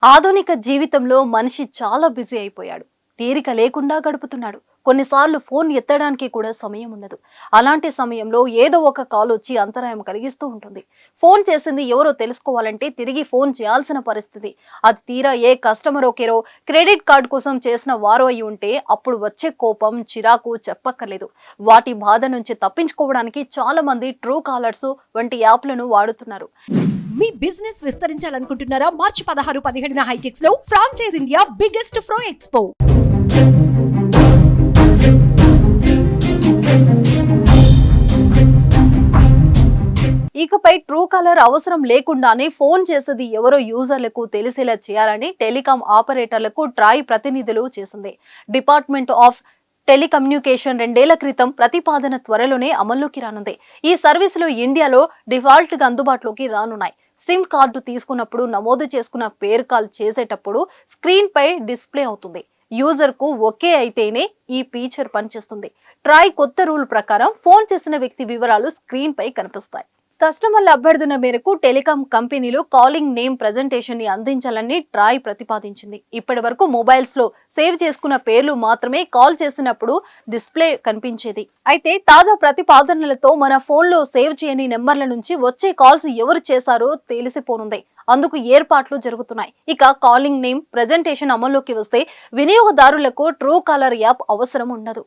ఆధునిక జీవితంలో మనిషి చాలా బిజీ అయిపోయాడు. తీరిక లేకుండా గడుపుతున్నాడు. కొన్నిసార్లు ఫోన్ ఎత్తడానికి కూడా సమయం ఉండదు. అలాంటి సమయంలో ఏదో ఒక కాల్ వచ్చి అంతరాయం కలిగిస్తూ ఉంటుంది. ఫోన్ చేసింది ఎవరో తెలుసుకోవాలంటే తిరిగి ఫోన్ చేయాల్సిన పరిస్థితి. అది తీరా ఏ కస్టమర్ కేరో క్రెడిట్ కార్డ్ కోసం చేసిన వారో అయి ఉంటే అప్పుడు వచ్చే కోపం, చిరాకు చెప్పక్కర్లేదు. వాటి బాధ నుంచి తప్పించుకోవడానికి చాలా మంది ట్రూ కాలర్స్ వంటి యాప్లను వాడుతున్నారు. మీ బిజినెస్ విస్తరించాలనుకుంటున్నారా? మార్చి 16-17 హైటెక్స్ లో ఫ్రాంచైజ్ ఇండియా బిగ్గెస్ట్ ఫ్రో ఎక్స్పో. ఇకపై ట్రూ కాలర్ అవసరం లేకుండానే ఫోన్ చేసేది ఎవరో యూజర్లకు తెలిసేలా చేయాలని టెలికాం ఆపరేటర్లకు ట్రాయ్ ప్రతినిధులు చేసింది. డిపార్ట్మెంట్ ఆఫ్ టెలికమ్యూనికేషన్ 2 ఏళ్ల క్రితం ప్రతిపాదన త్వరలోనే అమల్లోకి రానుంది. ఈ సర్వీసులు ఇండియాలో డిఫాల్ట్ గా అందుబాటులోకి రానున్నాయి. సిమ్ కార్డు తీసుకున్నప్పుడు నమోదు చేసుకున్న పేరు కాల్ చేసేటప్పుడు స్క్రీన్ పై డిస్ప్లే అవుతుంది. యూజర్ కు ఒకే అయితేనే ఈ ఫీచర్ పనిచేస్తుంది. ట్రాయ్ కొత్త రూల్ ప్రకారం ఫోన్ చేసిన వ్యక్తి వివరాలు స్క్రీన్ పై కనిపిస్తాయి. కస్టమర్ల అభ్యర్థన మేరకు టెలికాం కంపెనీలు కాలింగ్ నేమ్ ప్రెజెంటేషన్ ని అందించాలని ట్రాయ్ ప్రతిపాదించింది. ఇప్పటి వరకు మొబైల్స్ లో సేవ్ చేసుకున్న పేర్లు మాత్రమే కాల్ చేసినప్పుడు డిస్ప్లే కనిపించేది. అయితే తాజా ప్రతిపాదనలతో మన ఫోన్ లో సేవ్ చేయని నెంబర్ల నుంచి వచ్చే కాల్స్ ఎవరు చేశారో తెలిసిపోనుంది. అందుకు ఏర్పాట్లు జరుగుతున్నాయి. ఇక కాలింగ్ నేమ్ ప్రెజెంటేషన్ అమల్లోకి వస్తే వినియోగదారులకు ట్రూ కాలర్ యాప్ అవసరం ఉండదు.